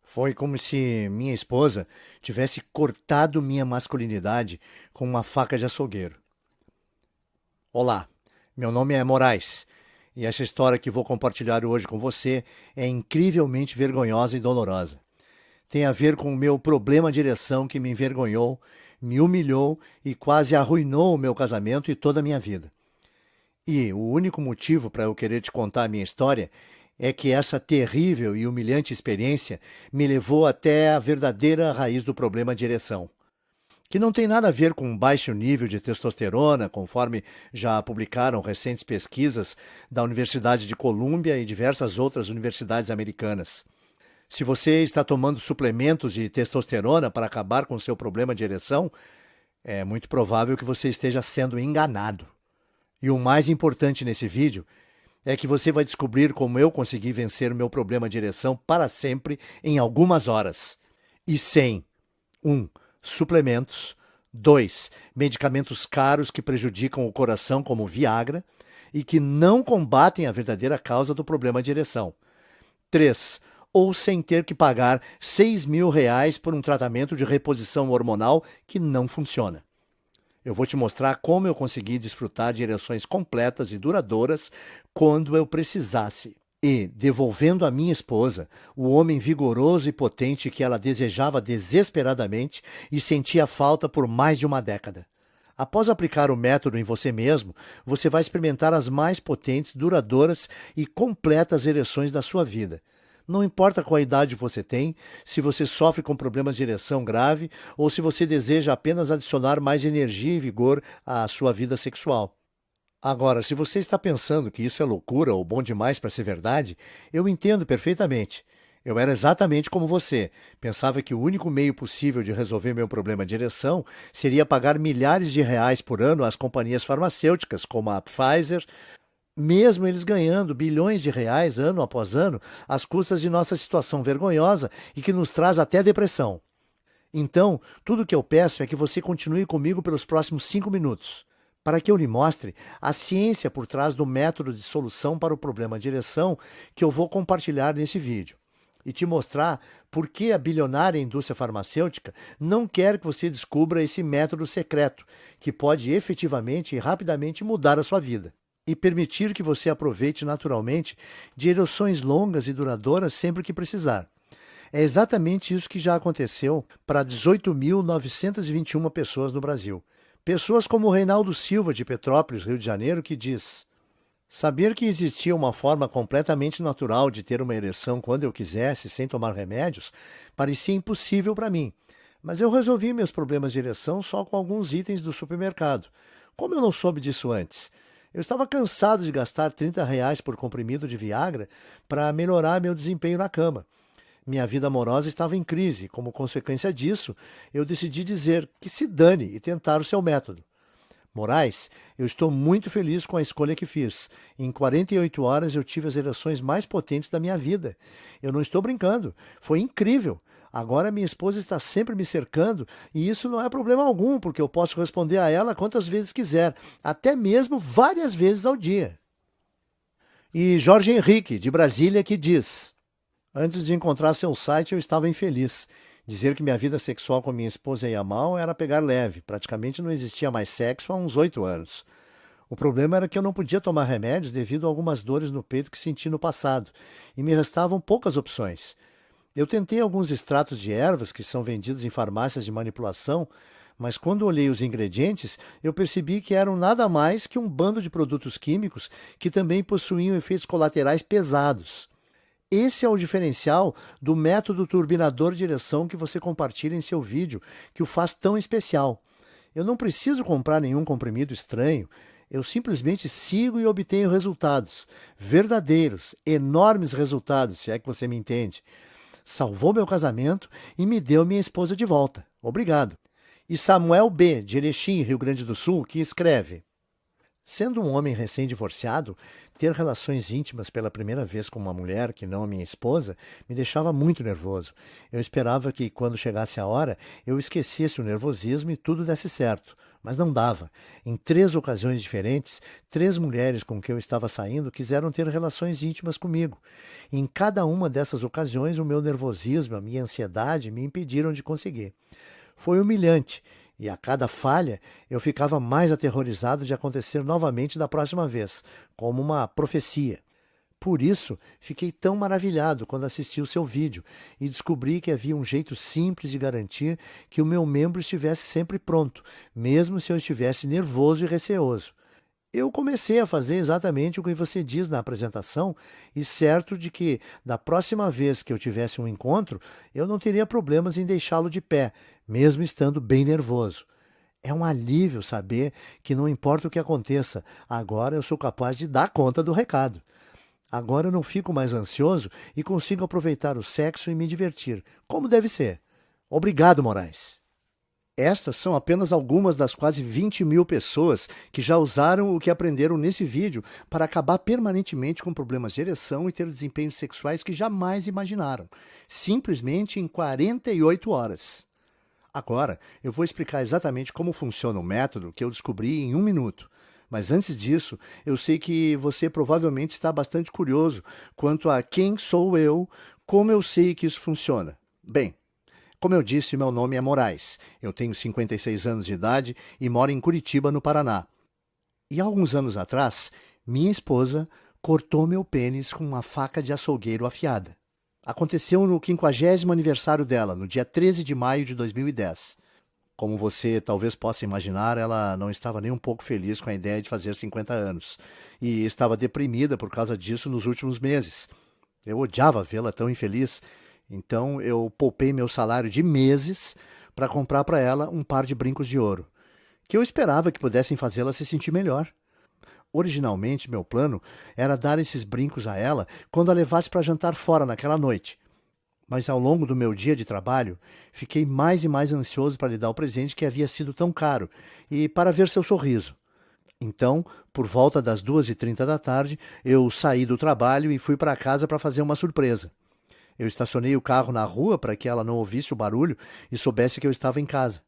Foi como se minha esposa tivesse cortado minha masculinidade com uma faca de açougueiro. Olá, meu nome é Moraes e essa história que vou compartilhar hoje com você é incrivelmente vergonhosa e dolorosa. Tem a ver com o meu problema de ereção que me envergonhou, me humilhou e quase arruinou o meu casamento e toda a minha vida. E o único motivo para eu querer te contar a minha história é que essa terrível e humilhante experiência me levou até a verdadeira raiz do problema de ereção, que não tem nada a ver com um baixo nível de testosterona, conforme já publicaram recentes pesquisas da Universidade de Colômbia e diversas outras universidades americanas. Se você está tomando suplementos de testosterona para acabar com o seu problema de ereção, é muito provável que você esteja sendo enganado. E o mais importante nesse vídeo é que você vai descobrir como eu consegui vencer o meu problema de ereção para sempre em algumas horas. E sem um suplementos, 2 medicamentos caros que prejudicam o coração, como Viagra, e que não combatem a verdadeira causa do problema de ereção. 3 ou sem ter que pagar R$ 6.000 por um tratamento de reposição hormonal que não funciona. Eu vou te mostrar como eu consegui desfrutar de ereções completas e duradouras quando eu precisasse. E, devolvendo à minha esposa o homem vigoroso e potente que ela desejava desesperadamente e sentia falta por mais de uma década. Após aplicar o método em você mesmo, você vai experimentar as mais potentes, duradouras e completas ereções da sua vida. Não importa qual idade você tem, se você sofre com problemas de ereção grave ou se você deseja apenas adicionar mais energia e vigor à sua vida sexual. Agora, se você está pensando que isso é loucura ou bom demais para ser verdade, eu entendo perfeitamente. Eu era exatamente como você. Pensava que o único meio possível de resolver meu problema de ereção seria pagar milhares de reais por ano às companhias farmacêuticas, como a Pfizer, mesmo eles ganhando bilhões de reais ano após ano, às custas de nossa situação vergonhosa e que nos traz até depressão. Então, tudo o que eu peço é que você continue comigo pelos próximos 5 minutos, para que eu lhe mostre a ciência por trás do método de solução para o problema de ereção que eu vou compartilhar nesse vídeo. E te mostrar por que a bilionária indústria farmacêutica não quer que você descubra esse método secreto, que pode efetivamente e rapidamente mudar a sua vida e permitir que você aproveite naturalmente de ereções longas e duradouras sempre que precisar. É exatamente isso que já aconteceu para 18.921 pessoas no Brasil. Pessoas como o Reinaldo Silva, de Petrópolis, Rio de Janeiro, que diz: saber que existia uma forma completamente natural de ter uma ereção quando eu quisesse, sem tomar remédios, parecia impossível para mim. Mas eu resolvi meus problemas de ereção só com alguns itens do supermercado. Como eu não soube disso antes? Eu estava cansado de gastar R$ 30 por comprimido de Viagra para melhorar meu desempenho na cama. Minha vida amorosa estava em crise. Como consequência disso, eu decidi dizer que se dane e tentar o seu método. Moraes, eu estou muito feliz com a escolha que fiz. Em 48 horas eu tive as ereções mais potentes da minha vida. Eu não estou brincando. Foi incrível. Agora minha esposa está sempre me cercando e isso não é problema algum, porque eu posso responder a ela quantas vezes quiser, até mesmo várias vezes ao dia. E Jorge Henrique, de Brasília, que diz: antes de encontrar seu site eu estava infeliz. Dizer que minha vida sexual com minha esposa ia mal era pegar leve. Praticamente não existia mais sexo há uns 8 anos. O problema era que eu não podia tomar remédios devido a algumas dores no peito que senti no passado, e me restavam poucas opções. Eu tentei alguns extratos de ervas que são vendidos em farmácias de manipulação, mas quando olhei os ingredientes, eu percebi que eram nada mais que um bando de produtos químicos que também possuíam efeitos colaterais pesados. Esse é o diferencial do método turbinador de ereção que você compartilha em seu vídeo, que o faz tão especial. Eu não preciso comprar nenhum comprimido estranho, eu simplesmente sigo e obtenho resultados verdadeiros, enormes resultados, se é que você me entende. Salvou meu casamento e me deu minha esposa de volta. Obrigado. E Samuel B., de Erechim, Rio Grande do Sul, que escreve: Sendo um homem recém-divorciado, ter relações íntimas pela primeira vez com uma mulher que não a minha esposa me deixava muito nervoso. Eu esperava que, quando chegasse a hora, eu esquecesse o nervosismo e tudo desse certo. Mas não dava. Em 3 ocasiões diferentes, 3 mulheres com quem eu estava saindo quiseram ter relações íntimas comigo. E em cada uma dessas ocasiões, o meu nervosismo, a minha ansiedade me impediram de conseguir. Foi humilhante. E a cada falha, eu ficava mais aterrorizado de acontecer novamente da próxima vez, como uma profecia. Por isso, fiquei tão maravilhado quando assisti o seu vídeo e descobri que havia um jeito simples de garantir que o meu membro estivesse sempre pronto, mesmo se eu estivesse nervoso e receoso. Eu comecei a fazer exatamente o que você diz na apresentação e certo de que, da próxima vez que eu tivesse um encontro, eu não teria problemas em deixá-lo de pé, mesmo estando bem nervoso. É um alívio saber que não importa o que aconteça, agora eu sou capaz de dar conta do recado. Agora eu não fico mais ansioso e consigo aproveitar o sexo e me divertir, como deve ser. Obrigado, Moraes. Estas são apenas algumas das quase 20.000 pessoas que já usaram o que aprenderam nesse vídeo para acabar permanentemente com problemas de ereção e ter desempenhos sexuais que jamais imaginaram, simplesmente em 48 horas. Agora, eu vou explicar exatamente como funciona o método que eu descobri em 1 minuto. Mas antes disso, eu sei que você provavelmente está bastante curioso quanto a quem sou eu, como eu sei que isso funciona. Bem, como eu disse, meu nome é Moraes. Eu tenho 56 anos de idade e moro em Curitiba, no Paraná. E há alguns anos atrás, minha esposa cortou meu pênis com uma faca de açougueiro afiada. Aconteceu no 50º aniversário dela, no dia 13 de maio de 2010. Como você talvez possa imaginar, ela não estava nem um pouco feliz com a ideia de fazer 50 anos e estava deprimida por causa disso nos últimos meses. Eu odiava vê-la tão infeliz, então eu poupei meu salário de meses para comprar para ela um par de brincos de ouro, que eu esperava que pudessem fazê-la se sentir melhor. Originalmente, meu plano era dar esses brincos a ela quando a levasse para jantar fora naquela noite. Mas ao longo do meu dia de trabalho, fiquei mais e mais ansioso para lhe dar o presente que havia sido tão caro e para ver seu sorriso. Então, por volta das 2h30 da tarde, eu saí do trabalho e fui para casa para fazer uma surpresa. Eu estacionei o carro na rua para que ela não ouvisse o barulho e soubesse que eu estava em casa.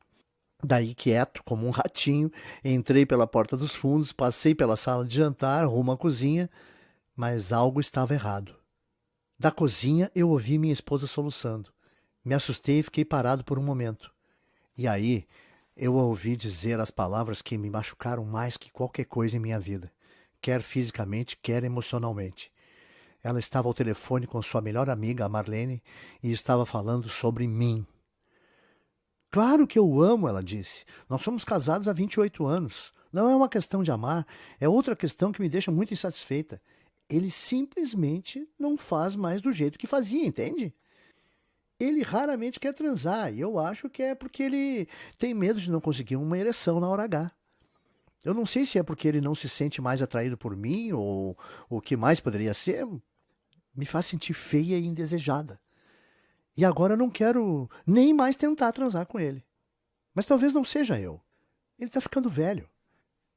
Daí, quieto, como um ratinho, entrei pela porta dos fundos, passei pela sala de jantar, rumo à cozinha, mas algo estava errado. Da cozinha, eu ouvi minha esposa soluçando. Me assustei e fiquei parado por um momento. E aí, eu a ouvi dizer as palavras que me machucaram mais que qualquer coisa em minha vida, quer fisicamente, quer emocionalmente. Ela estava ao telefone com sua melhor amiga, a Marlene, e estava falando sobre mim. Claro que eu o amo, ela disse. Nós somos casados há 28 anos. Não é uma questão de amar, é outra questão que me deixa muito insatisfeita. Ele simplesmente não faz mais do jeito que fazia, entende? Ele raramente quer transar, e eu acho que é porque ele tem medo de não conseguir uma ereção na hora H. Eu não sei se é porque ele não se sente mais atraído por mim, ou o que mais poderia ser. Me faz sentir feia e indesejada. E agora eu não quero nem mais tentar transar com ele. Mas talvez não seja eu. Ele está ficando velho.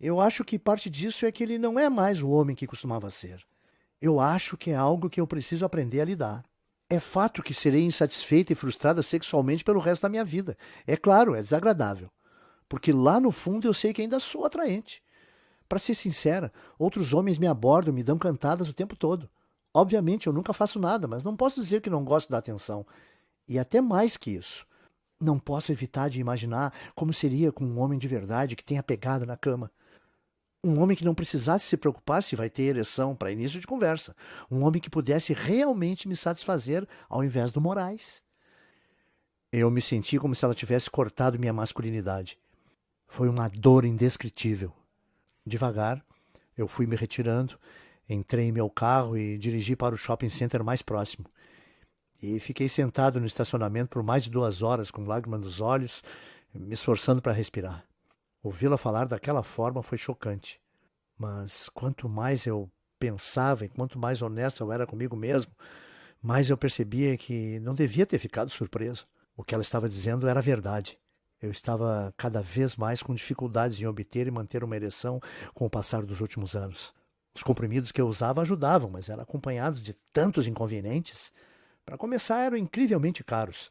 Eu acho que parte disso é que ele não é mais o homem que costumava ser. Eu acho que é algo que eu preciso aprender a lidar. É fato que serei insatisfeita e frustrada sexualmente pelo resto da minha vida. É claro, é desagradável. Porque lá no fundo eu sei que ainda sou atraente. Para ser sincera, outros homens me abordam e me dão cantadas o tempo todo. Obviamente eu nunca faço nada, mas não posso dizer que não gosto da atenção. E até mais que isso. Não posso evitar de imaginar como seria com um homem de verdade que tenha pegado na cama. Um homem que não precisasse se preocupar se vai ter ereção para início de conversa. Um homem que pudesse realmente me satisfazer ao invés do Moraes. Eu me senti como se ela tivesse cortado minha masculinidade. Foi uma dor indescritível. Devagar, eu fui me retirando, entrei em meu carro e dirigi para o shopping center mais próximo. E fiquei sentado no estacionamento por mais de 2 horas, com lágrimas nos olhos, me esforçando para respirar. Ouvi-la falar daquela forma foi chocante. Mas quanto mais eu pensava e quanto mais honesto eu era comigo mesmo, mais eu percebia que não devia ter ficado surpreso. O que ela estava dizendo era verdade. Eu estava cada vez mais com dificuldades em obter e manter uma ereção com o passar dos últimos anos. Os comprimidos que eu usava ajudavam, mas eram acompanhados de tantos inconvenientes. Para começar, eram incrivelmente caros.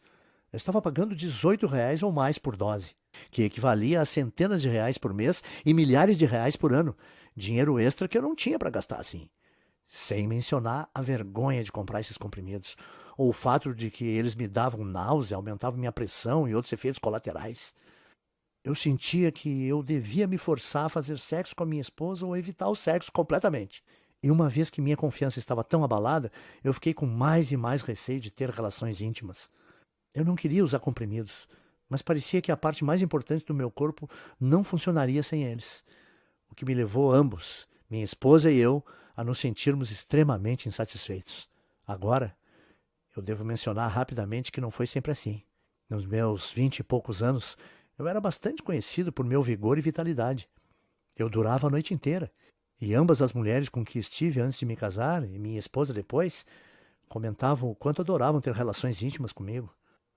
Eu estava pagando R$ 18 ou mais por dose, que equivalia a centenas de reais por mês e milhares de reais por ano. Dinheiro extra que eu não tinha para gastar assim. Sem mencionar a vergonha de comprar esses comprimidos, ou o fato de que eles me davam náusea, aumentavam minha pressão e outros efeitos colaterais. Eu sentia que eu devia me forçar a fazer sexo com a minha esposa ou evitar o sexo completamente. E uma vez que minha confiança estava tão abalada, eu fiquei com mais e mais receio de ter relações íntimas. Eu não queria usar comprimidos, mas parecia que a parte mais importante do meu corpo não funcionaria sem eles. O que me levou ambos, minha esposa e eu, a nos sentirmos extremamente insatisfeitos. Agora, eu devo mencionar rapidamente que não foi sempre assim. Nos meus 20 e poucos anos, eu era bastante conhecido por meu vigor e vitalidade. Eu durava a noite inteira, e ambas as mulheres com que estive antes de me casar, e minha esposa depois, comentavam o quanto adoravam ter relações íntimas comigo.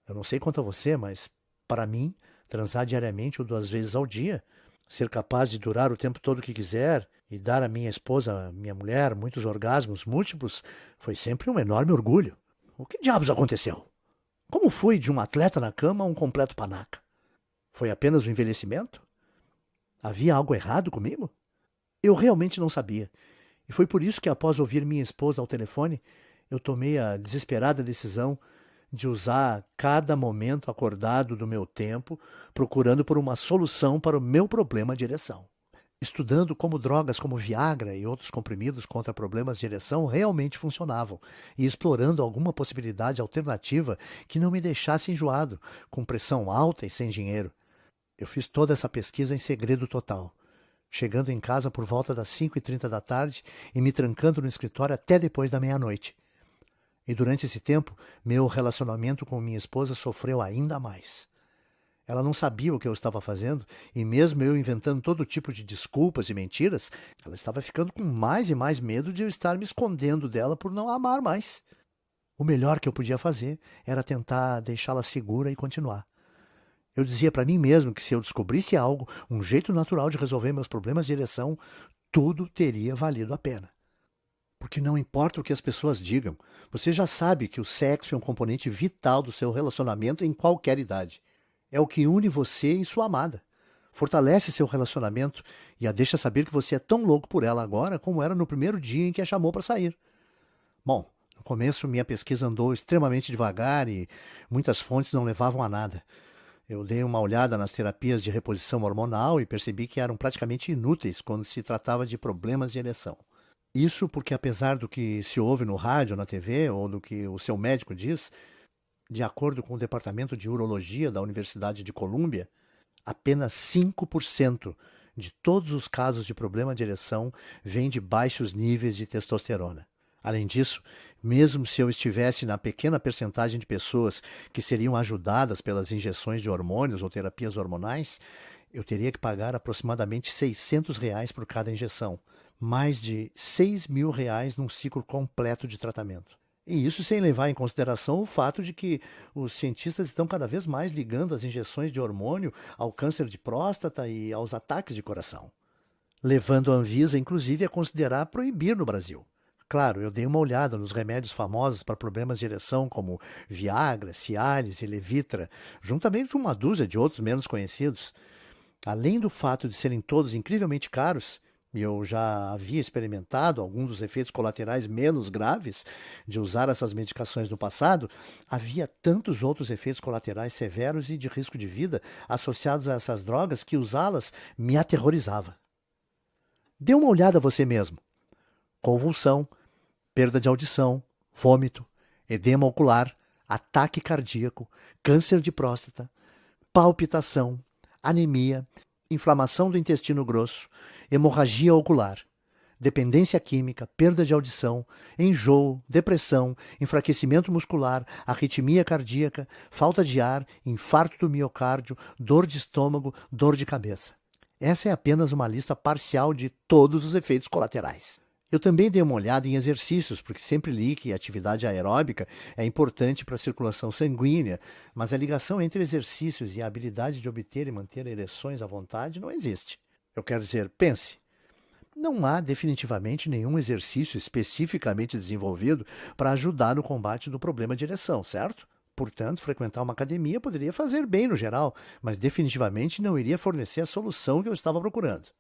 Eu não sei quanto a você, mas, para mim, transar diariamente ou 2 vezes ao dia, ser capaz de durar o tempo todo que quiser e dar à minha esposa, minha mulher, muitos orgasmos múltiplos, foi sempre um enorme orgulho. O que diabos aconteceu? Como fui de um atleta na cama a um completo panaca? Foi apenas o envelhecimento? Havia algo errado comigo? Eu realmente não sabia. E foi por isso que, após ouvir minha esposa ao telefone, eu tomei a desesperada decisão de usar cada momento acordado do meu tempo procurando por uma solução para o meu problema de ereção. Estudando como drogas como Viagra e outros comprimidos contra problemas de ereção realmente funcionavam e explorando alguma possibilidade alternativa que não me deixasse enjoado, com pressão alta e sem dinheiro. Eu fiz toda essa pesquisa em segredo total, chegando em casa por volta das 5h30 da tarde e me trancando no escritório até depois da meia-noite. E durante esse tempo, meu relacionamento com minha esposa sofreu ainda mais. Ela não sabia o que eu estava fazendo, e mesmo eu inventando todo tipo de desculpas e mentiras, ela estava ficando com mais e mais medo de eu estar me escondendo dela por não a amar mais. O melhor que eu podia fazer era tentar deixá-la segura e continuar. Eu dizia para mim mesmo que se eu descobrisse algo, um jeito natural de resolver meus problemas de ereção, tudo teria valido a pena. Porque não importa o que as pessoas digam, você já sabe que o sexo é um componente vital do seu relacionamento em qualquer idade. É o que une você e sua amada. Fortalece seu relacionamento e a deixa saber que você é tão louco por ela agora como era no primeiro dia em que a chamou para sair. Bom, no começo minha pesquisa andou extremamente devagar e muitas fontes não levavam a nada. Eu dei uma olhada nas terapias de reposição hormonal e percebi que eram praticamente inúteis quando se tratava de problemas de ereção. Isso porque, apesar do que se ouve no rádio, na TV ou do que o seu médico diz, de acordo com o Departamento de Urologia da Universidade de Colômbia, apenas 5% de todos os casos de problema de ereção vêm de baixos níveis de testosterona. Além disso, mesmo se eu estivesse na pequena percentagem de pessoas que seriam ajudadas pelas injeções de hormônios ou terapias hormonais, eu teria que pagar aproximadamente R$ 600 por cada injeção, mais de R$ 6.000 num ciclo completo de tratamento. E isso sem levar em consideração o fato de que os cientistas estão cada vez mais ligando as injeções de hormônio ao câncer de próstata e aos ataques de coração, levando a Anvisa, inclusive, a considerar proibir no Brasil. Claro, eu dei uma olhada nos remédios famosos para problemas de ereção como Viagra, Cialis e Levitra, juntamente com uma dúzia de outros menos conhecidos. Além do fato de serem todos incrivelmente caros, e eu já havia experimentado alguns dos efeitos colaterais menos graves de usar essas medicações no passado, havia tantos outros efeitos colaterais severos e de risco de vida associados a essas drogas que usá-las me aterrorizava. Dê uma olhada a você mesmo. Convulsão, perda de audição, vômito, edema ocular, ataque cardíaco, câncer de próstata, palpitação, anemia, inflamação do intestino grosso, hemorragia ocular, dependência química, perda de audição, enjoo, depressão, enfraquecimento muscular, arritmia cardíaca, falta de ar, infarto do miocárdio, dor de estômago, dor de cabeça. Essa é apenas uma lista parcial de todos os efeitos colaterais. Eu também dei uma olhada em exercícios, porque sempre li que a atividade aeróbica é importante para a circulação sanguínea, mas a ligação entre exercícios e a habilidade de obter e manter ereções à vontade não existe. Eu quero dizer, pense, não há definitivamente nenhum exercício especificamente desenvolvido para ajudar no combate do problema de ereção, certo? Portanto, frequentar uma academia poderia fazer bem no geral, mas definitivamente não iria fornecer a solução que eu estava procurando.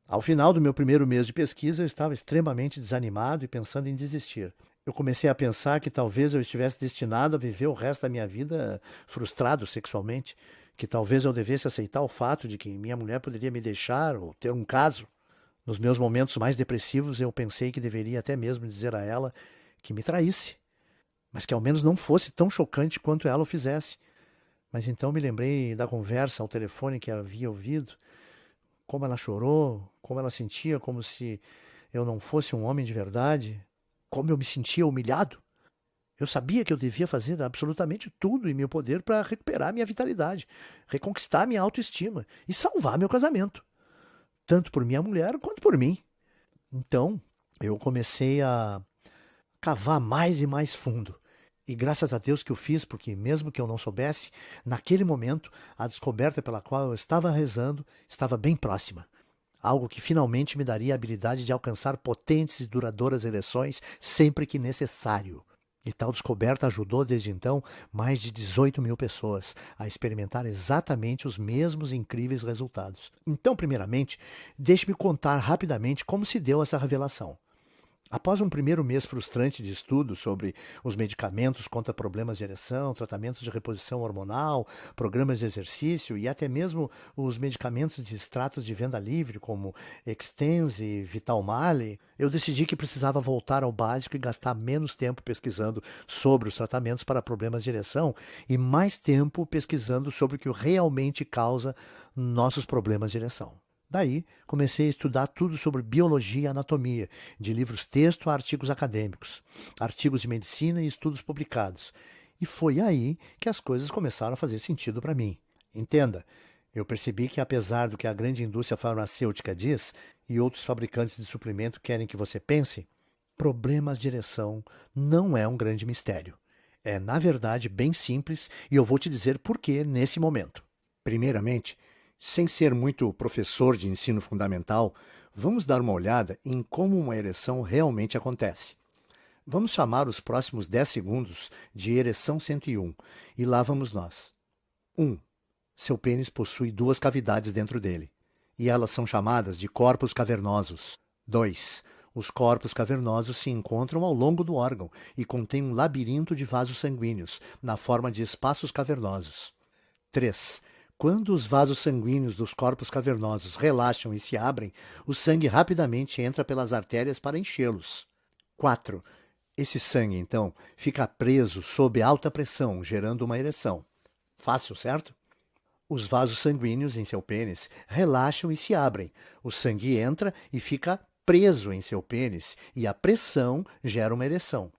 Ao final do meu primeiro mês de pesquisa, eu estava extremamente desanimado e pensando em desistir. Eu comecei a pensar que talvez eu estivesse destinado a viver o resto da minha vida frustrado sexualmente, que talvez eu devesse aceitar o fato de que minha mulher poderia me deixar ou ter um caso. Nos meus momentos mais depressivos, eu pensei que deveria até mesmo dizer a ela que me traísse, mas que ao menos não fosse tão chocante quanto ela o fizesse. Mas então me lembrei da conversa ao telefone que havia ouvido, como ela chorou, como ela sentia como se eu não fosse um homem de verdade, como eu me sentia humilhado. Eu sabia que eu devia fazer absolutamente tudo em meu poder para recuperar minha vitalidade, reconquistar minha autoestima e salvar meu casamento, tanto por minha mulher quanto por mim. Então, eu comecei a cavar mais e mais fundo. E graças a Deus que eu fiz, porque mesmo que eu não soubesse, naquele momento, a descoberta pela qual eu estava rezando estava bem próxima. Algo que finalmente me daria a habilidade de alcançar potentes e duradouras ereções sempre que necessário. E tal descoberta ajudou desde então mais de 18 mil pessoas a experimentar exatamente os mesmos incríveis resultados. Então, primeiramente, deixe-me contar rapidamente como se deu essa revelação. Após um primeiro mês frustrante de estudo sobre os medicamentos contra problemas de ereção, tratamentos de reposição hormonal, programas de exercício e até mesmo os medicamentos de extratos de venda livre, como Extenze e Vitalmale, eu decidi que precisava voltar ao básico e gastar menos tempo pesquisando sobre os tratamentos para problemas de ereção e mais tempo pesquisando sobre o que realmente causa nossos problemas de ereção. Daí, comecei a estudar tudo sobre biologia e anatomia, de livros-texto a artigos acadêmicos, artigos de medicina e estudos publicados. E foi aí que as coisas começaram a fazer sentido para mim. Entenda, eu percebi que apesar do que a grande indústria farmacêutica diz e outros fabricantes de suplemento querem que você pense, problemas de ereção não é um grande mistério. É, na verdade, bem simples e eu vou te dizer por que nesse momento. Primeiramente, sem ser muito professor de ensino fundamental, vamos dar uma olhada em como uma ereção realmente acontece. Vamos chamar os próximos 10 segundos de ereção 101 e lá vamos nós. 1. Seu pênis possui duas cavidades dentro dele e elas são chamadas de corpos cavernosos. 2. Os corpos cavernosos se encontram ao longo do órgão e contêm um labirinto de vasos sanguíneos na forma de espaços cavernosos. 3. Quando os vasos sanguíneos dos corpos cavernosos relaxam e se abrem, o sangue rapidamente entra pelas artérias para enchê-los. 4. Esse sangue, então, fica preso sob alta pressão, gerando uma ereção. Fácil, certo? Os vasos sanguíneos em seu pênis relaxam e se abrem. O sangue entra e fica preso em seu pênis e a pressão gera uma ereção.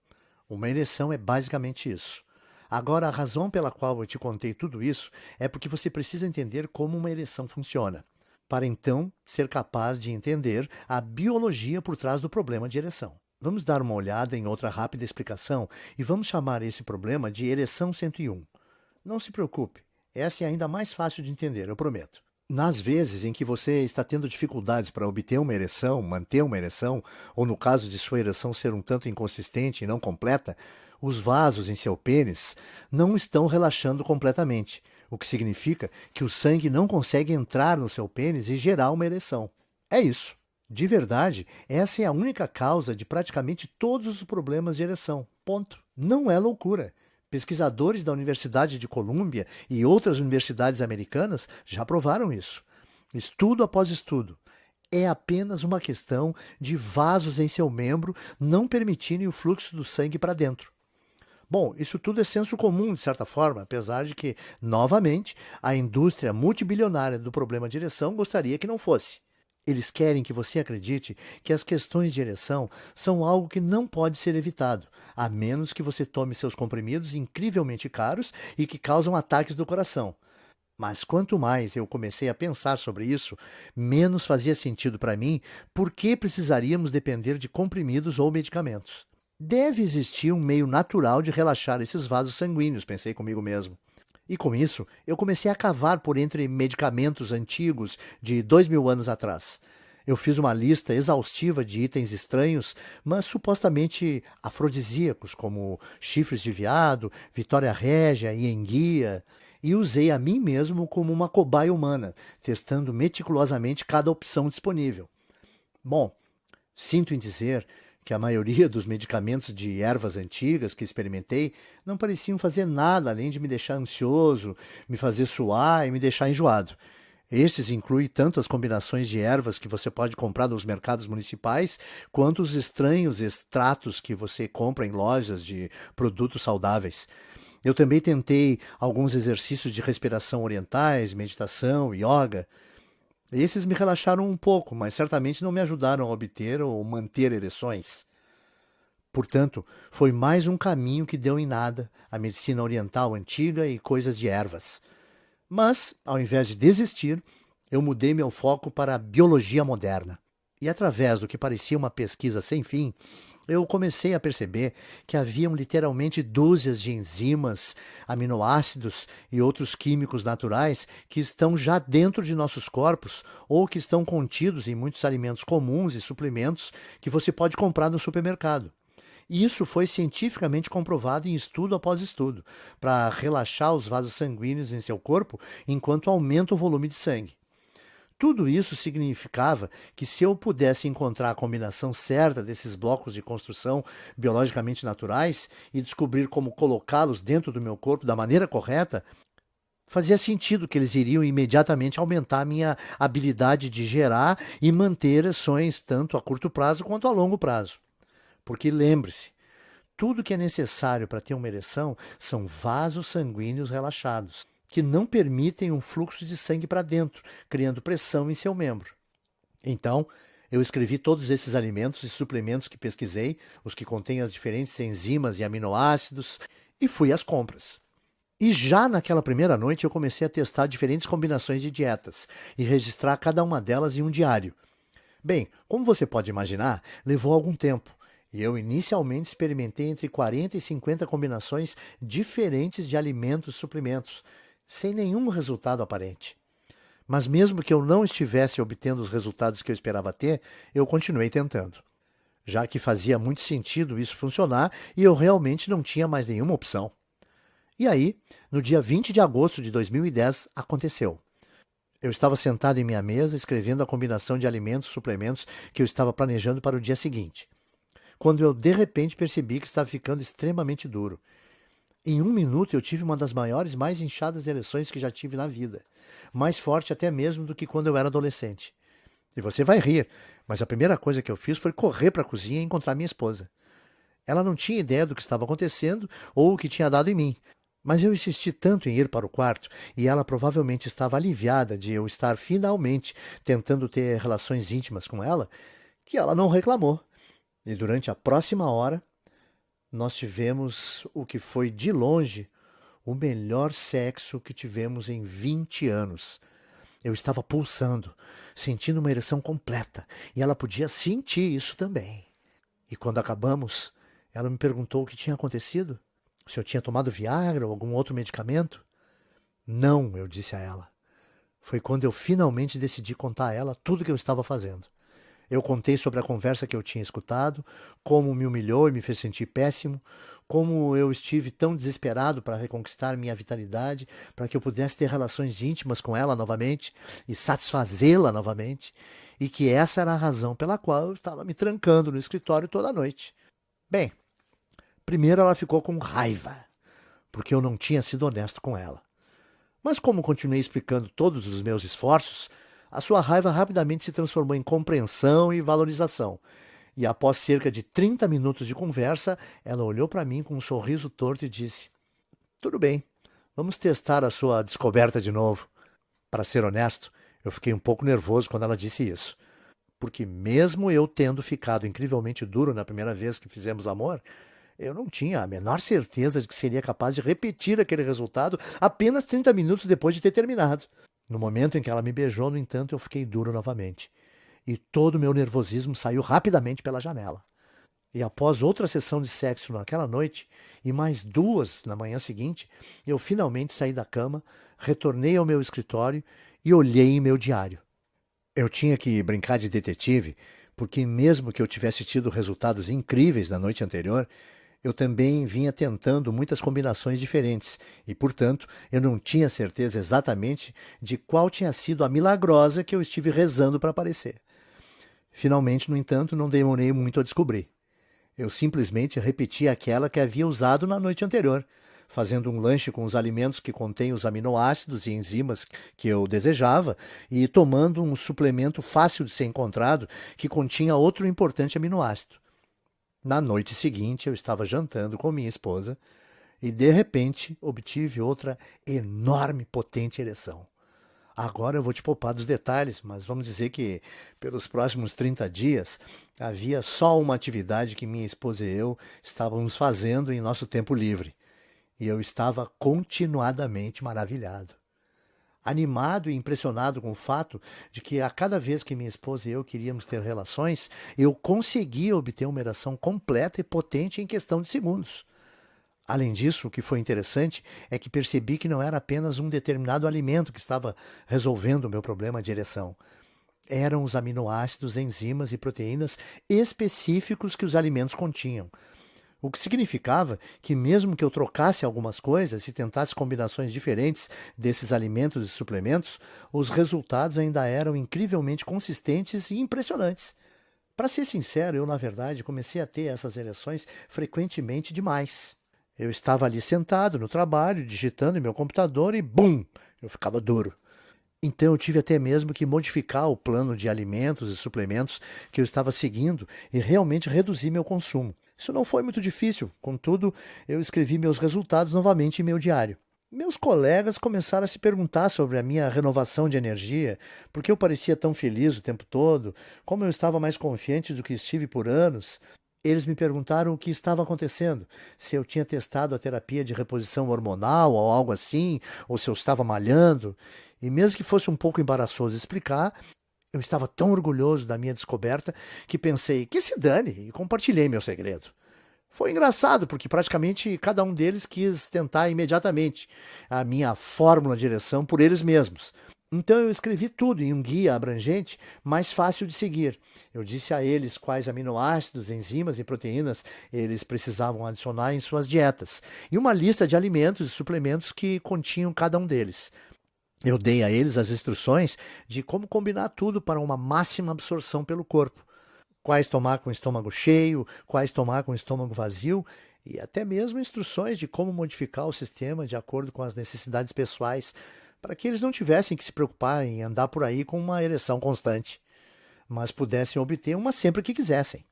Uma ereção é basicamente isso. Agora, a razão pela qual eu te contei tudo isso é porque você precisa entender como uma ereção funciona, para então ser capaz de entender a biologia por trás do problema de ereção. Vamos dar uma olhada em outra rápida explicação e vamos chamar esse problema de ereção 101. Não se preocupe, essa é ainda mais fácil de entender, eu prometo. Nas vezes em que você está tendo dificuldades para obter uma ereção, manter uma ereção, ou no caso de sua ereção ser um tanto inconsistente e não completa, os vasos em seu pênis não estão relaxando completamente, o que significa que o sangue não consegue entrar no seu pênis e gerar uma ereção. É isso. De verdade, essa é a única causa de praticamente todos os problemas de ereção. Ponto. Não é loucura. Pesquisadores da Universidade de Colômbia e outras universidades americanas já provaram isso. Estudo após estudo. É apenas uma questão de vasos em seu membro não permitirem o fluxo do sangue para dentro. Bom, isso tudo é senso comum, de certa forma, apesar de que, novamente, a indústria multibilionária do problema de ereção gostaria que não fosse. Eles querem que você acredite que as questões de ereção são algo que não pode ser evitado, a menos que você tome seus comprimidos incrivelmente caros e que causam ataques do coração. Mas quanto mais eu comecei a pensar sobre isso, menos fazia sentido para mim por que precisaríamos depender de comprimidos ou medicamentos. Deve existir um meio natural de relaxar esses vasos sanguíneos, pensei comigo mesmo. E com isso, eu comecei a cavar por entre medicamentos antigos de 2000 anos atrás. Eu fiz uma lista exaustiva de itens estranhos, mas supostamente afrodisíacos, como chifres de veado, Vitória Régia e enguia, e usei a mim mesmo como uma cobaia humana, testando meticulosamente cada opção disponível. Bom, sinto em dizer que a maioria dos medicamentos de ervas antigas que experimentei não pareciam fazer nada além de me deixar ansioso, me fazer suar e me deixar enjoado. Estes incluem tanto as combinações de ervas que você pode comprar nos mercados municipais, quanto os estranhos extratos que você compra em lojas de produtos saudáveis. Eu também tentei alguns exercícios de respiração orientais, meditação, yoga. Esses me relaxaram um pouco, mas certamente não me ajudaram a obter ou manter ereções. Portanto, foi mais um caminho que deu em nada, a medicina oriental antiga e coisas de ervas. Mas, ao invés de desistir, eu mudei meu foco para a biologia moderna. E através do que parecia uma pesquisa sem fim, eu comecei a perceber que haviam literalmente dúzias de enzimas, aminoácidos e outros químicos naturais que estão já dentro de nossos corpos ou que estão contidos em muitos alimentos comuns e suplementos que você pode comprar no supermercado. E isso foi cientificamente comprovado em estudo após estudo, para relaxar os vasos sanguíneos em seu corpo enquanto aumenta o volume de sangue. Tudo isso significava que se eu pudesse encontrar a combinação certa desses blocos de construção biologicamente naturais e descobrir como colocá-los dentro do meu corpo da maneira correta, fazia sentido que eles iriam imediatamente aumentar a minha habilidade de gerar e manter ereções tanto a curto prazo quanto a longo prazo. Porque lembre-se, tudo que é necessário para ter uma ereção são vasos sanguíneos relaxados, que não permitem um fluxo de sangue para dentro, criando pressão em seu membro. Então, eu escrevi todos esses alimentos e suplementos que pesquisei, os que contêm as diferentes enzimas e aminoácidos, e fui às compras. E já naquela primeira noite eu comecei a testar diferentes combinações de dietas e registrar cada uma delas em um diário. Bem, como você pode imaginar, levou algum tempo. E eu inicialmente experimentei entre 40 e 50 combinações diferentes de alimentos e suplementos, sem nenhum resultado aparente. Mas mesmo que eu não estivesse obtendo os resultados que eu esperava ter, eu continuei tentando, já que fazia muito sentido isso funcionar e eu realmente não tinha mais nenhuma opção. E aí, no dia 20 de agosto de 2010, aconteceu. Eu estava sentado em minha mesa escrevendo a combinação de alimentos e suplementos que eu estava planejando para o dia seguinte, quando eu de repente percebi que estava ficando extremamente duro. Em 1 minuto eu tive uma das maiores, mais inchadas ereções que já tive na vida, mais forte até mesmo do que quando eu era adolescente. E você vai rir, mas a primeira coisa que eu fiz foi correr para a cozinha e encontrar minha esposa. Ela não tinha ideia do que estava acontecendo ou o que tinha dado em mim, mas eu insisti tanto em ir para o quarto e ela provavelmente estava aliviada de eu estar finalmente tentando ter relações íntimas com ela, que ela não reclamou. E durante a próxima hora, nós tivemos o que foi, de longe, o melhor sexo que tivemos em 20 anos. Eu estava pulsando, sentindo uma ereção completa, e ela podia sentir isso também. E quando acabamos, ela me perguntou o que tinha acontecido, se eu tinha tomado Viagra ou algum outro medicamento. Não, eu disse a ela. Foi quando eu finalmente decidi contar a ela tudo o que eu estava fazendo. Eu contei sobre a conversa que eu tinha escutado, como me humilhou e me fez sentir péssimo, como eu estive tão desesperado para reconquistar minha vitalidade, para que eu pudesse ter relações íntimas com ela novamente e satisfazê-la novamente, e que essa era a razão pela qual eu estava me trancando no escritório toda noite. Bem, primeiro ela ficou com raiva, porque eu não tinha sido honesto com ela. Mas como continuei explicando todos os meus esforços, a sua raiva rapidamente se transformou em compreensão e valorização. E após cerca de 30 minutos de conversa, ela olhou para mim com um sorriso torto e disse: "Tudo bem, vamos testar a sua descoberta de novo." Para ser honesto, eu fiquei um pouco nervoso quando ela disse isso. Porque mesmo eu tendo ficado incrivelmente duro na primeira vez que fizemos amor, Eu não tinha a menor certeza de que seria capaz de repetir aquele resultado apenas 30 minutos depois de ter terminado. No momento em que ela me beijou, no entanto, eu fiquei duro novamente. E todo o meu nervosismo saiu rapidamente pela janela. E após outra sessão de sexo naquela noite, e mais duas na manhã seguinte, eu finalmente saí da cama, retornei ao meu escritório e olhei em meu diário. Eu tinha que brincar de detetive, porque mesmo que eu tivesse tido resultados incríveis na noite anterior, eu também vinha tentando muitas combinações diferentes e, portanto, eu não tinha certeza exatamente de qual tinha sido a milagrosa que eu estive rezando para aparecer. Finalmente, no entanto, não demorei muito a descobrir. Eu simplesmente repeti aquela que havia usado na noite anterior, fazendo um lanche com os alimentos que contêm os aminoácidos e enzimas que eu desejava e tomando um suplemento fácil de ser encontrado que continha outro importante aminoácido. Na noite seguinte, eu estava jantando com minha esposa e, de repente, obtive outra enorme, potente ereção. Agora eu vou te poupar dos detalhes, mas vamos dizer que pelos próximos 30 dias havia só uma atividade que minha esposa e eu estávamos fazendo em nosso tempo livre. E eu estava continuadamente maravilhado. Animado e impressionado com o fato de que a cada vez que minha esposa e eu queríamos ter relações, eu conseguia obter uma ereção completa e potente em questão de segundos. Além disso, o que foi interessante é que percebi que não era apenas um determinado alimento que estava resolvendo o meu problema de ereção. Eram os aminoácidos, enzimas e proteínas específicos que os alimentos continham. O que significava que, mesmo que eu trocasse algumas coisas e tentasse combinações diferentes desses alimentos e suplementos, os resultados ainda eram incrivelmente consistentes e impressionantes. Para ser sincero, eu, na verdade, comecei a ter essas ereções frequentemente demais. Eu estava ali sentado no trabalho, digitando em meu computador e bum! Eu ficava duro. Então eu tive até mesmo que modificar o plano de alimentos e suplementos que eu estava seguindo e realmente reduzir meu consumo. Isso não foi muito difícil, contudo, eu escrevi meus resultados novamente em meu diário. Meus colegas começaram a se perguntar sobre a minha renovação de energia, porque eu parecia tão feliz o tempo todo, como eu estava mais confiante do que estive por anos. Eles me perguntaram o que estava acontecendo, se eu tinha testado a terapia de reposição hormonal ou algo assim, ou se eu estava malhando. E mesmo que fosse um pouco embaraçoso explicar, eu estava tão orgulhoso da minha descoberta que pensei que se dane e compartilhei meu segredo. Foi engraçado porque praticamente cada um deles quis tentar imediatamente a minha fórmula de ereção por eles mesmos. Então eu escrevi tudo em um guia abrangente, mais fácil de seguir. Eu disse a eles quais aminoácidos, enzimas e proteínas eles precisavam adicionar em suas dietas, e uma lista de alimentos e suplementos que continham cada um deles. Eu dei a eles as instruções de como combinar tudo para uma máxima absorção pelo corpo. Quais tomar com o estômago cheio, quais tomar com o estômago vazio, e até mesmo instruções de como modificar o sistema de acordo com as necessidades pessoais, para que eles não tivessem que se preocupar em andar por aí com uma ereção constante, mas pudessem obter uma sempre que quisessem.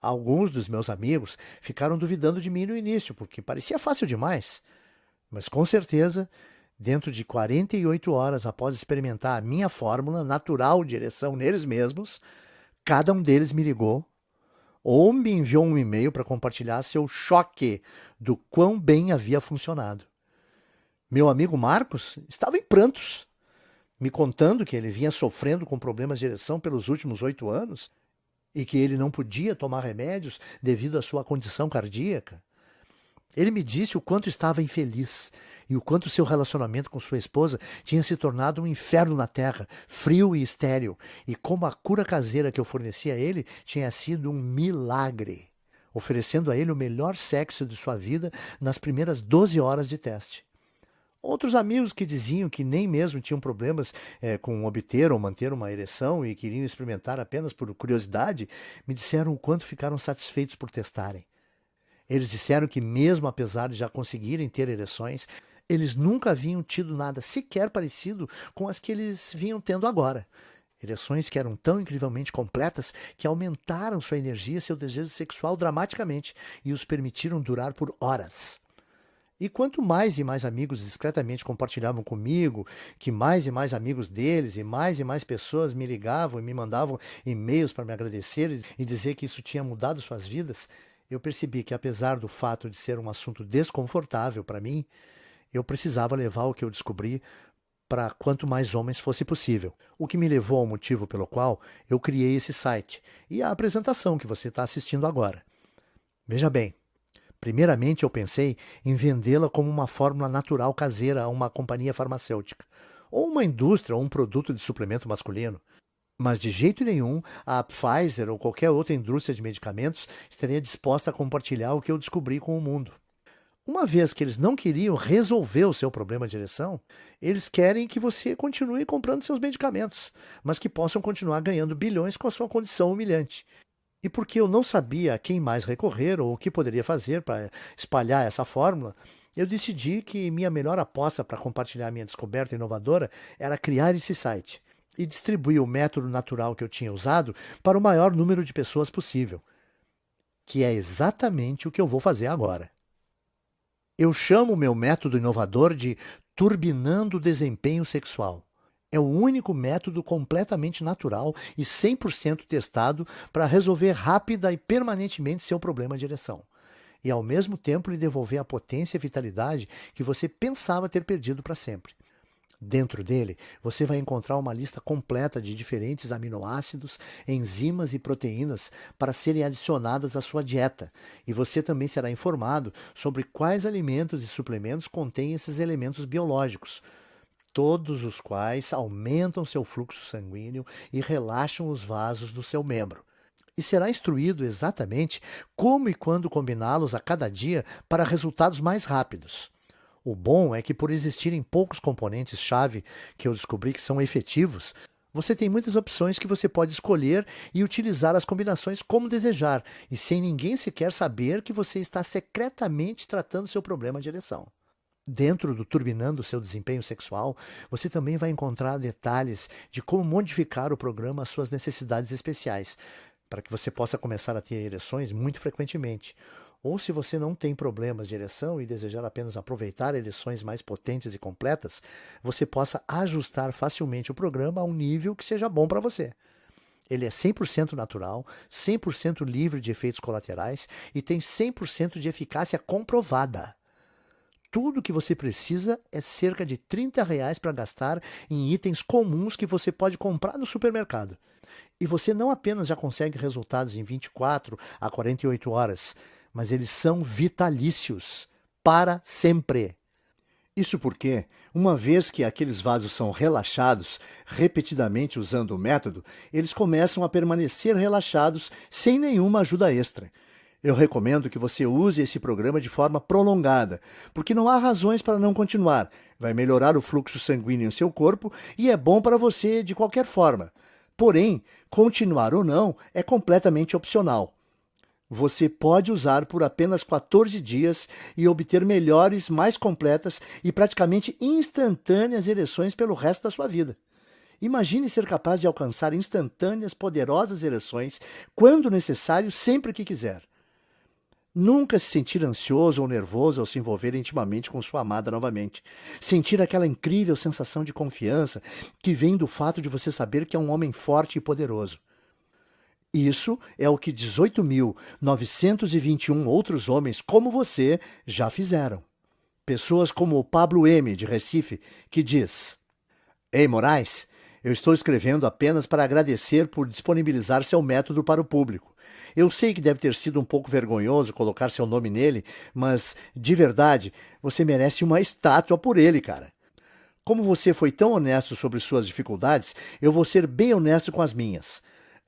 Alguns dos meus amigos ficaram duvidando de mim no início, porque parecia fácil demais, mas com certeza, dentro de 48 horas após experimentar a minha fórmula natural de ereção neles mesmos, cada um deles me ligou ou me enviou um e-mail para compartilhar seu choque do quão bem havia funcionado. Meu amigo Marcos estava em prantos, me contando que ele vinha sofrendo com problemas de ereção pelos últimos 8 anos e que ele não podia tomar remédios devido à sua condição cardíaca. Ele me disse o quanto estava infeliz e o quanto seu relacionamento com sua esposa tinha se tornado um inferno na terra, frio e estéril, e como a cura caseira que eu fornecia a ele tinha sido um milagre, oferecendo a ele o melhor sexo de sua vida nas primeiras 12 horas de teste. Outros amigos que diziam que nem mesmo tinham problemas com obter ou manter uma ereção e queriam experimentar apenas por curiosidade, me disseram o quanto ficaram satisfeitos por testarem. Eles disseram que, mesmo apesar de já conseguirem ter ereções, eles nunca haviam tido nada sequer parecido com as que eles vinham tendo agora. Ereções que eram tão incrivelmente completas que aumentaram sua energia e seu desejo sexual dramaticamente e os permitiram durar por horas. E quanto mais e mais amigos discretamente compartilhavam comigo, que mais e mais amigos deles e mais pessoas me ligavam e me mandavam e-mails para me agradecer e dizer que isso tinha mudado suas vidas, Eu percebi que, apesar do fato de ser um assunto desconfortável para mim, eu precisava levar o que eu descobri para quanto mais homens fosse possível. O que me levou ao motivo pelo qual eu criei esse site e a apresentação que você está assistindo agora. Veja bem, primeiramente eu pensei em vendê-la como uma fórmula natural caseira a uma companhia farmacêutica, ou uma indústria ou um produto de suplemento masculino. Mas de jeito nenhum a Pfizer ou qualquer outra indústria de medicamentos estaria disposta a compartilhar o que eu descobri com o mundo. Uma vez que eles não queriam resolver o seu problema de ereção, eles querem que você continue comprando seus medicamentos, mas que possam continuar ganhando bilhões com a sua condição humilhante. E porque eu não sabia a quem mais recorrer ou o que poderia fazer para espalhar essa fórmula, eu decidi que minha melhor aposta para compartilhar minha descoberta inovadora era criar esse site e distribuir o método natural que eu tinha usado para o maior número de pessoas possível, que é exatamente o que eu vou fazer agora. Eu chamo o meu método inovador de turbinando o desempenho sexual. É o único método completamente natural e 100% testado para resolver rápida e permanentemente seu problema de ereção. E ao mesmo tempo lhe devolver a potência e vitalidade que você pensava ter perdido para sempre. Dentro dele, você vai encontrar uma lista completa de diferentes aminoácidos, enzimas e proteínas para serem adicionadas à sua dieta. E você também será informado sobre quais alimentos e suplementos contêm esses elementos biológicos, todos os quais aumentam seu fluxo sanguíneo e relaxam os vasos do seu membro. E será instruído exatamente como e quando combiná-los a cada dia para resultados mais rápidos. O bom é que, por existirem poucos componentes-chave que eu descobri que são efetivos, você tem muitas opções que você pode escolher e utilizar as combinações como desejar, e sem ninguém sequer saber que você está secretamente tratando seu problema de ereção. Dentro do Turbinando Seu Desempenho Sexual, você também vai encontrar detalhes de como modificar o programa às suas necessidades especiais, para que você possa começar a ter ereções muito frequentemente. Ou se você não tem problemas de ereção e desejar apenas aproveitar ereções mais potentes e completas, você possa ajustar facilmente o programa a um nível que seja bom para você. Ele é 100% natural, 100% livre de efeitos colaterais e tem 100% de eficácia comprovada. Tudo que você precisa é cerca de R$ 30 para gastar em itens comuns que você pode comprar no supermercado. E você não apenas já consegue resultados em 24 a 48 horas, mas eles são vitalícios, para sempre. Isso porque, uma vez que aqueles vasos são relaxados repetidamente usando o método, eles começam a permanecer relaxados sem nenhuma ajuda extra. Eu recomendo que você use esse programa de forma prolongada, porque não há razões para não continuar. Vai melhorar o fluxo sanguíneo em seu corpo e é bom para você de qualquer forma. Porém, continuar ou não é completamente opcional. Você pode usar por apenas 14 dias e obter melhores, mais completas e praticamente instantâneas ereções pelo resto da sua vida. Imagine ser capaz de alcançar instantâneas, poderosas ereções quando necessário, sempre que quiser. Nunca se sentir ansioso ou nervoso ao se envolver intimamente com sua amada novamente. Sentir aquela incrível sensação de confiança que vem do fato de você saber que é um homem forte e poderoso. Isso é o que 18.921 outros homens como você já fizeram. Pessoas como o Pablo M., de Recife, que diz: Ei, Moraes, eu estou escrevendo apenas para agradecer por disponibilizar seu método para o público. Eu sei que deve ter sido um pouco vergonhoso colocar seu nome nele, mas, de verdade, você merece uma estátua por ele, cara. Como você foi tão honesto sobre suas dificuldades, eu vou ser bem honesto com as minhas.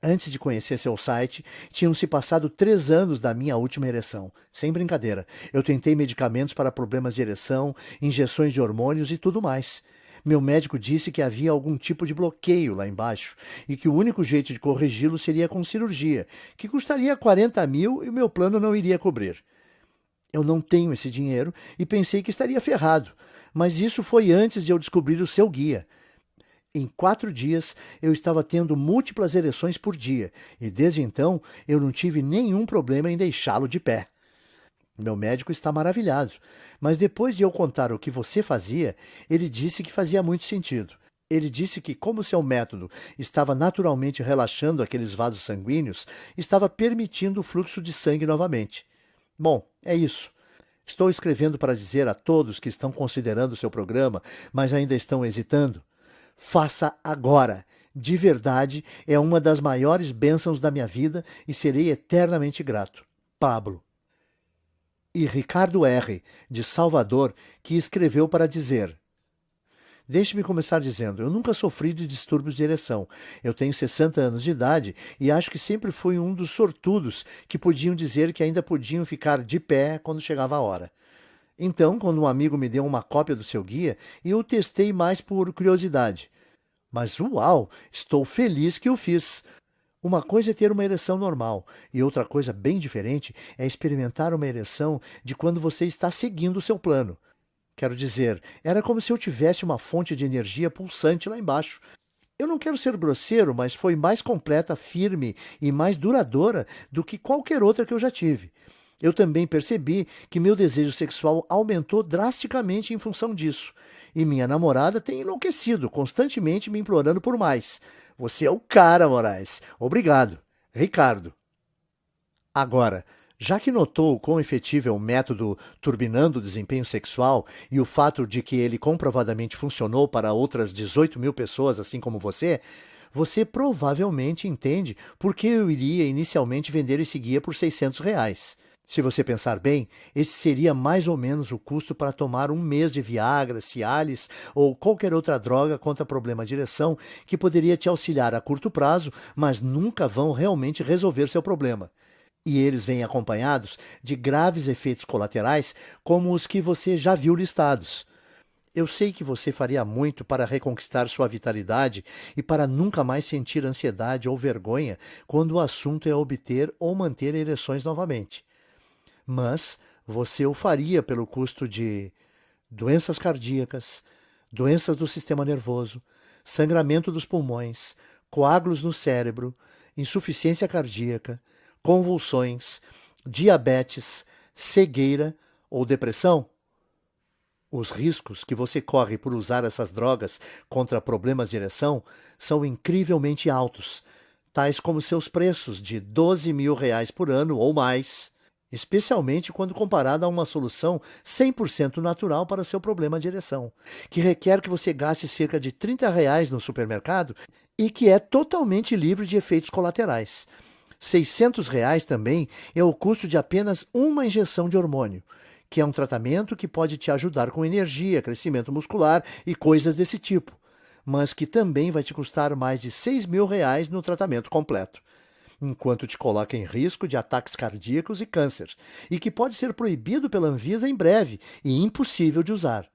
Antes de conhecer seu site, tinham se passado 3 anos da minha última ereção. Sem brincadeira, eu tentei medicamentos para problemas de ereção, injeções de hormônios e tudo mais. Meu médico disse que havia algum tipo de bloqueio lá embaixo e que o único jeito de corrigi-lo seria com cirurgia, que custaria 40 mil e o meu plano não iria cobrir. Eu não tenho esse dinheiro e pensei que estaria ferrado, mas isso foi antes de eu descobrir o seu guia. Em 4 dias, eu estava tendo múltiplas ereções por dia e desde então eu não tive nenhum problema em deixá-lo de pé. Meu médico está maravilhado, mas depois de eu contar o que você fazia, ele disse que fazia muito sentido. Ele disse que, como seu método estava naturalmente relaxando aqueles vasos sanguíneos, estava permitindo o fluxo de sangue novamente. Bom, é isso. Estou escrevendo para dizer a todos que estão considerando seu programa, mas ainda estão hesitando. Faça agora. De verdade, é uma das maiores bênçãos da minha vida e serei eternamente grato. Pablo. E Ricardo R., de Salvador, que escreveu para dizer: Deixe-me começar dizendo, eu nunca sofri de distúrbios de ereção. Eu tenho 60 anos de idade e acho que sempre fui um dos sortudos que podiam dizer que ainda podiam ficar de pé quando chegava a hora. Então, quando um amigo me deu uma cópia do seu guia, eu o testei mais por curiosidade. Mas uau, estou feliz que o fiz. Uma coisa é ter uma ereção normal, e outra coisa bem diferente é experimentar uma ereção de quando você está seguindo o seu plano. Quero dizer, era como se eu tivesse uma fonte de energia pulsante lá embaixo. Eu não quero ser grosseiro, mas foi mais completa, firme e mais duradoura do que qualquer outra que eu já tive. Eu também percebi que meu desejo sexual aumentou drasticamente em função disso. E minha namorada tem enlouquecido, constantemente me implorando por mais. Você é o cara, Moraes. Obrigado. Ricardo. Agora, já que notou o quão efetivo é o método turbinando o desempenho sexual e o fato de que ele comprovadamente funcionou para outras 18 mil pessoas, assim como você provavelmente entende por que eu iria inicialmente vender esse guia por R$ 600. Se você pensar bem, esse seria mais ou menos o custo para tomar um mês de Viagra, Cialis ou qualquer outra droga contra problema de ereção que poderia te auxiliar a curto prazo, mas nunca vão realmente resolver seu problema. E eles vêm acompanhados de graves efeitos colaterais, como os que você já viu listados. Eu sei que você faria muito para reconquistar sua vitalidade e para nunca mais sentir ansiedade ou vergonha quando o assunto é obter ou manter ereções novamente. Mas você o faria pelo custo de doenças cardíacas, doenças do sistema nervoso, sangramento dos pulmões, coágulos no cérebro, insuficiência cardíaca, convulsões, diabetes, cegueira ou depressão? Os riscos que você corre por usar essas drogas contra problemas de ereção são incrivelmente altos, tais como seus preços de R$ 12.000 por ano ou mais, especialmente quando comparado a uma solução 100% natural para seu problema de ereção, que requer que você gaste cerca de R$ 30 no supermercado e que é totalmente livre de efeitos colaterais. R$ 600 também é o custo de apenas uma injeção de hormônio, que é um tratamento que pode te ajudar com energia, crescimento muscular e coisas desse tipo, mas que também vai te custar mais de R$ 6.000 no tratamento completo, enquanto te coloca em risco de ataques cardíacos e câncer, e que pode ser proibido pela Anvisa em breve e impossível de usar.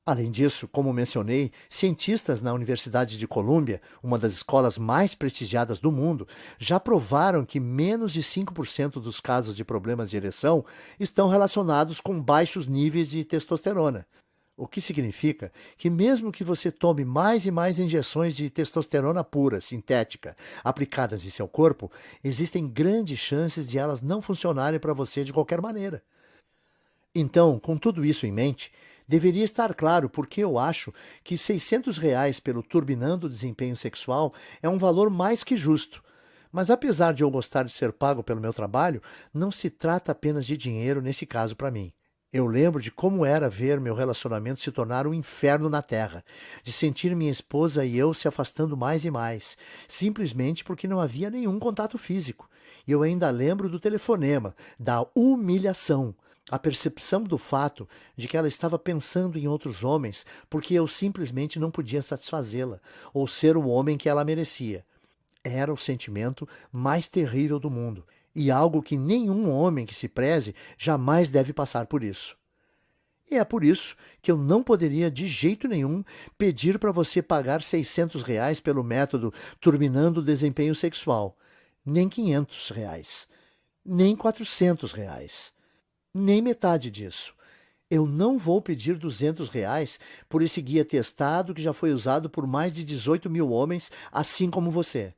Além disso, como mencionei, cientistas na Universidade de Colômbia, uma das escolas mais prestigiadas do mundo, já provaram que menos de 5% dos casos de problemas de ereção estão relacionados com baixos níveis de testosterona. O que significa que mesmo que você tome mais e mais injeções de testosterona pura, sintética, aplicadas em seu corpo, existem grandes chances de elas não funcionarem para você de qualquer maneira. Então, com tudo isso em mente, deveria estar claro porque eu acho que R$ 600 pelo Turbinando o Desempenho Sexual é um valor mais que justo. Mas apesar de eu gostar de ser pago pelo meu trabalho, não se trata apenas de dinheiro nesse caso para mim. Eu lembro de como era ver meu relacionamento se tornar um inferno na Terra, de sentir minha esposa e eu se afastando mais e mais, simplesmente porque não havia nenhum contato físico. E eu ainda lembro do telefonema, da humilhação, a percepção do fato de que ela estava pensando em outros homens porque eu simplesmente não podia satisfazê-la ou ser o homem que ela merecia. Era o sentimento mais terrível do mundo e algo que nenhum homem que se preze jamais deve passar por isso. E é por isso que eu não poderia de jeito nenhum pedir para você pagar R$ 600 pelo método Turbinando o Desempenho Sexual, nem R$ 500, nem R$ 400. Nem metade disso. Eu não vou pedir R$ 200 por esse guia testado que já foi usado por mais de 18 mil homens, assim como você.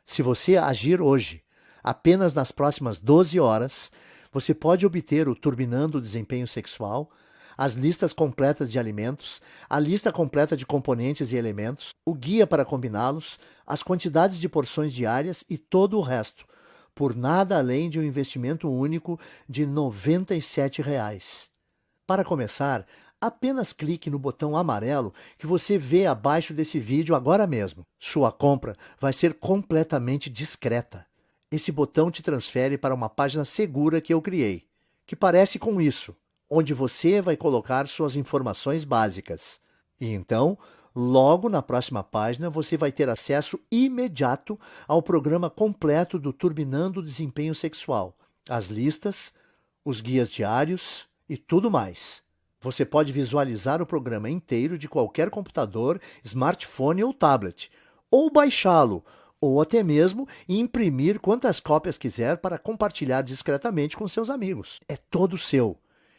Se você agir hoje, apenas nas próximas 12 horas, você pode obter o Turbinando o Desempenho Sexual, as listas completas de alimentos, a lista completa de componentes e elementos, o guia para combiná-los, as quantidades de porções diárias e todo o resto, por nada além de um investimento único de R$ 97. Para começar, apenas clique no botão amarelo que você vê abaixo desse vídeo agora mesmo. Sua compra vai ser completamente discreta. Esse botão te transfere para uma página segura que eu criei, que parece com isso, onde você vai colocar suas informações básicas. E então, logo na próxima página, você vai ter acesso imediato ao programa completo do Turbinando o Desempenho Sexual, as listas, os guias diários e tudo mais. Você pode visualizar o programa inteiro de qualquer computador, smartphone ou tablet, ou baixá-lo, ou até mesmo imprimir quantas cópias quiser para compartilhar discretamente com seus amigos. É todo seu,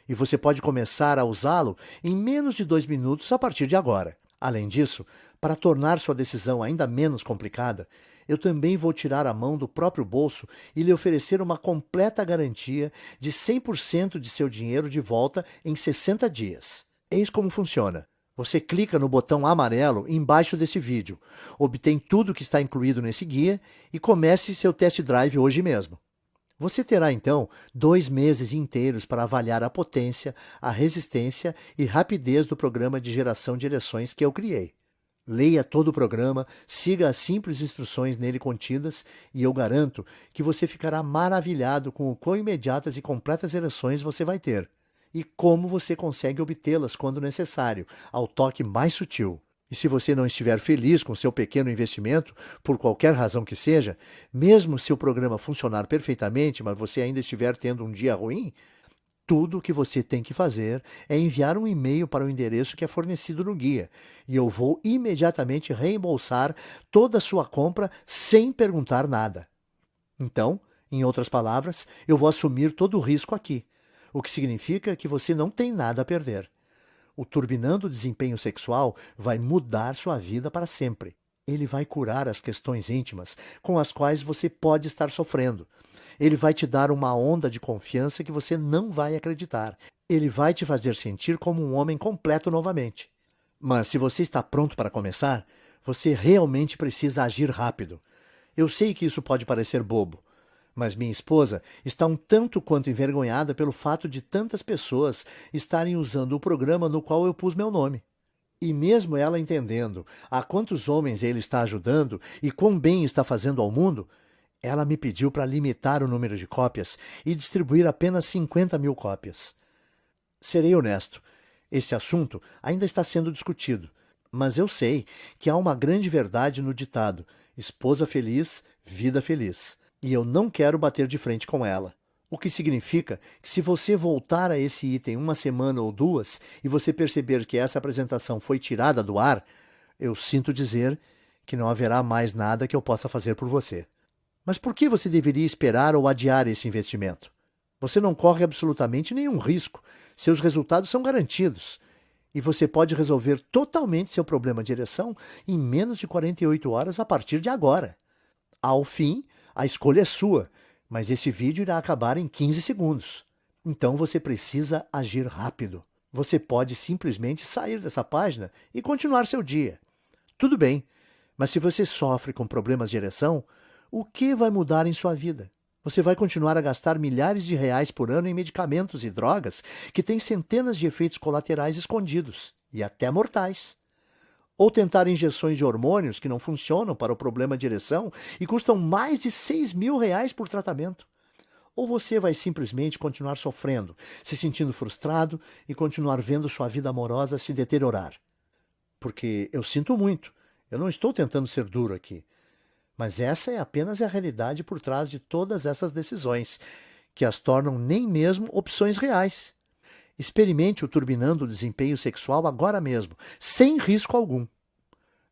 e você pode começar a usá-lo em menos de 2 minutos a partir de agora. Além disso, para tornar sua decisão ainda menos complicada, eu também vou tirar a mão do próprio bolso e lhe oferecer uma completa garantia de 100% de seu dinheiro de volta em 60 dias. Eis como funciona. Você clica no botão amarelo embaixo desse vídeo, obtém tudo que está incluído nesse guia e comece seu test drive hoje mesmo. Você terá então 2 meses inteiros para avaliar a potência, a resistência e rapidez do programa de geração de ereções que eu criei. Leia todo o programa, siga as simples instruções nele contidas e eu garanto que você ficará maravilhado com o quão imediatas e completas ereções você vai ter e como você consegue obtê-las quando necessário, ao toque mais sutil. E se você não estiver feliz com seu pequeno investimento, por qualquer razão que seja, mesmo se o programa funcionar perfeitamente, mas você ainda estiver tendo um dia ruim, tudo o que você tem que fazer é enviar um e-mail para o endereço que é fornecido no guia, e eu vou imediatamente reembolsar toda a sua compra sem perguntar nada. Então, em outras palavras, eu vou assumir todo o risco aqui, o que significa que você não tem nada a perder. O Turbinando o Desempenho Sexual vai mudar sua vida para sempre. Ele vai curar as questões íntimas com as quais você pode estar sofrendo. Ele vai te dar uma onda de confiança que você não vai acreditar. Ele vai te fazer sentir como um homem completo novamente. Mas se você está pronto para começar, você realmente precisa agir rápido. Eu sei que isso pode parecer bobo, mas minha esposa está um tanto quanto envergonhada pelo fato de tantas pessoas estarem usando o programa no qual eu pus meu nome. E mesmo ela entendendo a quantos homens ele está ajudando e quão bem está fazendo ao mundo, ela me pediu para limitar o número de cópias e distribuir apenas 50.000 cópias. Serei honesto, esse assunto ainda está sendo discutido, mas eu sei que há uma grande verdade no ditado: esposa feliz, vida feliz. E eu não quero bater de frente com ela. O que significa que se você voltar a esse item 1 semana ou 2 e você perceber que essa apresentação foi tirada do ar, eu sinto dizer que não haverá mais nada que eu possa fazer por você. Mas por que você deveria esperar ou adiar esse investimento? Você não corre absolutamente nenhum risco. Seus resultados são garantidos. E você pode resolver totalmente seu problema de ereção em menos de 48 horas a partir de agora. Ao fim, a escolha é sua, mas esse vídeo irá acabar em 15 segundos. Então você precisa agir rápido. Você pode simplesmente sair dessa página e continuar seu dia. Tudo bem, mas se você sofre com problemas de ereção, o que vai mudar em sua vida? Você vai continuar a gastar milhares de reais por ano em medicamentos e drogas que têm centenas de efeitos colaterais escondidos e até mortais. Ou tentar injeções de hormônios que não funcionam para o problema de ereção e custam mais de 6.000 reais por tratamento. Ou você vai simplesmente continuar sofrendo, se sentindo frustrado e continuar vendo sua vida amorosa se deteriorar. Porque eu sinto muito, eu não estou tentando ser duro aqui. Mas essa é apenas a realidade por trás de todas essas decisões, que as tornam nem mesmo opções reais. Experimente o Turbinando o Desempenho Sexual agora mesmo, sem risco algum.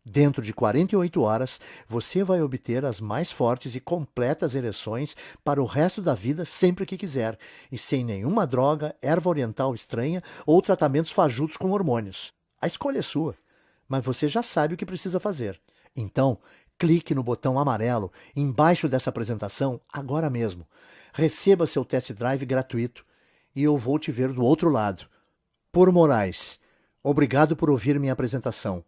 Dentro de 48 horas, você vai obter as mais fortes e completas ereções para o resto da vida sempre que quiser, e sem nenhuma droga, erva oriental estranha ou tratamentos fajutos com hormônios. A escolha é sua, mas você já sabe o que precisa fazer. Então, clique no botão amarelo embaixo dessa apresentação agora mesmo. Receba seu test drive gratuito e eu vou te ver do outro lado. Por Moraes, obrigado por ouvir minha apresentação.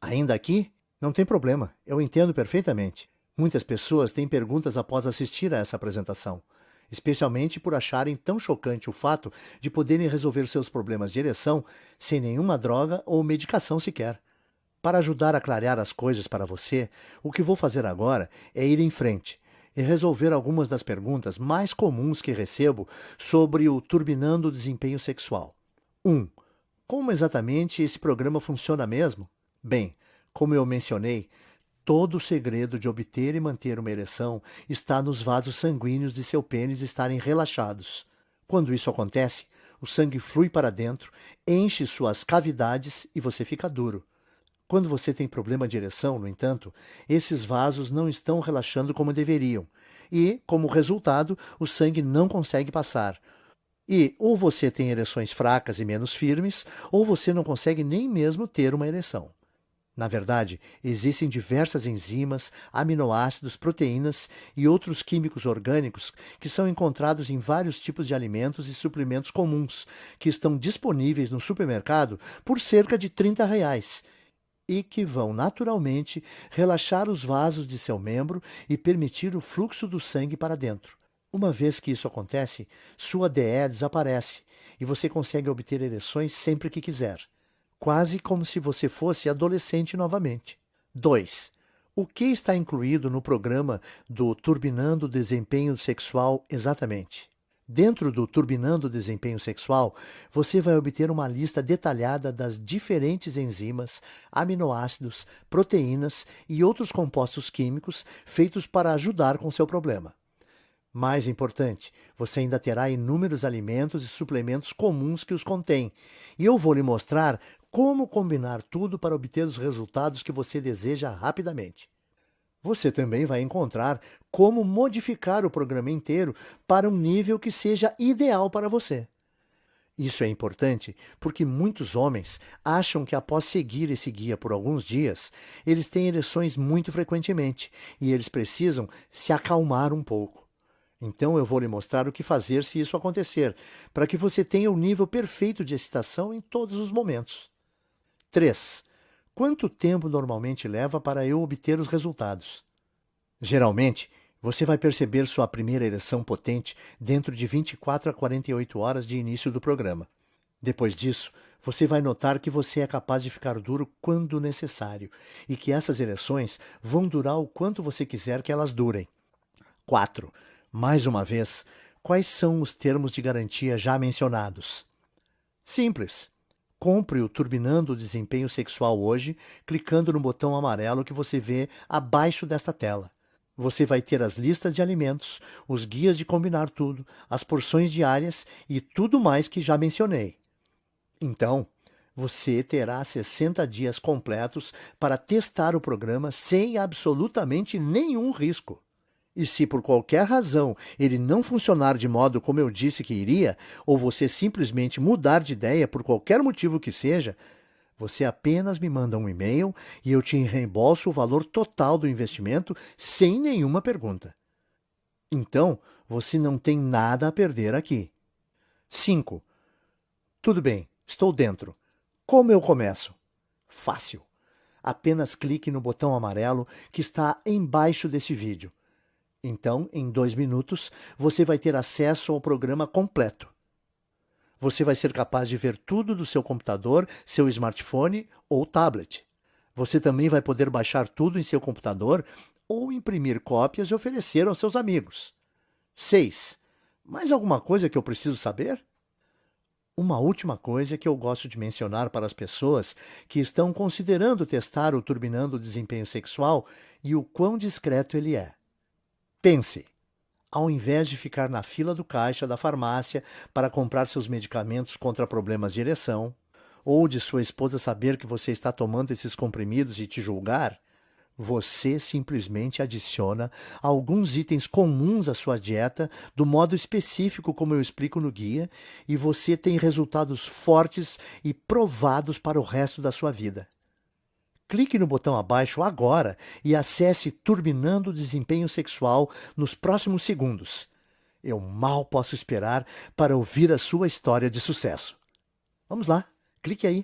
Ainda aqui? Não tem problema, eu entendo perfeitamente. Muitas pessoas têm perguntas após assistir a essa apresentação, especialmente por acharem tão chocante o fato de poderem resolver seus problemas de ereção sem nenhuma droga ou medicação sequer. Para ajudar a clarear as coisas para você, o que vou fazer agora é ir em frente e resolver algumas das perguntas mais comuns que recebo sobre o turbinando desempenho sexual. 1. Como exatamente esse programa funciona mesmo? Bem, como eu mencionei, todo o segredo de obter e manter uma ereção está nos vasos sanguíneos de seu pênis estarem relaxados. Quando isso acontece, o sangue flui para dentro, enche suas cavidades e você fica duro. Quando você tem problema de ereção, no entanto, esses vasos não estão relaxando como deveriam e, como resultado, o sangue não consegue passar. E ou você tem ereções fracas e menos firmes, ou você não consegue nem mesmo ter uma ereção. Na verdade, existem diversas enzimas, aminoácidos, proteínas e outros químicos orgânicos que são encontrados em vários tipos de alimentos e suplementos comuns, que estão disponíveis no supermercado por cerca de R$ 30 e que vão naturalmente relaxar os vasos de seu membro e permitir o fluxo do sangue para dentro. Uma vez que isso acontece, sua DE desaparece e você consegue obter ereções sempre que quiser, quase como se você fosse adolescente novamente. 2. O que está incluído no programa do Turbinando Desempenho Sexual exatamente? Dentro do Turbinando Desempenho Sexual, você vai obter uma lista detalhada das diferentes enzimas, aminoácidos, proteínas e outros compostos químicos feitos para ajudar com seu problema. Mais importante, você ainda terá inúmeros alimentos e suplementos comuns que os contêm, e eu vou lhe mostrar como combinar tudo para obter os resultados que você deseja rapidamente. Você também vai encontrar como modificar o programa inteiro para um nível que seja ideal para você. Isso é importante porque muitos homens acham que após seguir esse guia por alguns dias, eles têm ereções muito frequentemente e eles precisam se acalmar um pouco. Então eu vou lhe mostrar o que fazer se isso acontecer, para que você tenha o nível perfeito de excitação em todos os momentos. 3. Quanto tempo normalmente leva para eu obter os resultados? Geralmente, você vai perceber sua primeira ereção potente dentro de 24 a 48 horas de início do programa. Depois disso, você vai notar que você é capaz de ficar duro quando necessário e que essas ereções vão durar o quanto você quiser que elas durem. 4. Mais uma vez, quais são os termos de garantia já mencionados? Simples. Compre o Turbinando Desempenho Sexual hoje, clicando no botão amarelo que você vê abaixo desta tela. Você vai ter as listas de alimentos, os guias de combinar tudo, as porções diárias e tudo mais que já mencionei. Então, você terá 60 dias completos para testar o programa sem absolutamente nenhum risco. E se por qualquer razão ele não funcionar de modo como eu disse que iria, ou você simplesmente mudar de ideia por qualquer motivo que seja, você apenas me manda um e-mail e eu te reembolso o valor total do investimento sem nenhuma pergunta. Então, você não tem nada a perder aqui. 5. Tudo bem, estou dentro. Como eu começo? Fácil. Apenas clique no botão amarelo que está embaixo desse vídeo. Então, em 2 minutos, você vai ter acesso ao programa completo. Você vai ser capaz de ver tudo do seu computador, seu smartphone ou tablet. Você também vai poder baixar tudo em seu computador ou imprimir cópias e oferecer aos seus amigos. 6. Mais alguma coisa que eu preciso saber? Uma última coisa que eu gosto de mencionar para as pessoas que estão considerando testar o Turbinando Desempenho Sexual e o quão discreto ele é. Pense, ao invés de ficar na fila do caixa da farmácia para comprar seus medicamentos contra problemas de ereção, ou de sua esposa saber que você está tomando esses comprimidos e te julgar, você simplesmente adiciona alguns itens comuns à sua dieta do modo específico como eu explico no guia e você tem resultados fortes e provados para o resto da sua vida. Clique no botão abaixo agora e acesse Turbinando Desempenho Sexual nos próximos segundos. Eu mal posso esperar para ouvir a sua história de sucesso. Vamos lá, clique aí.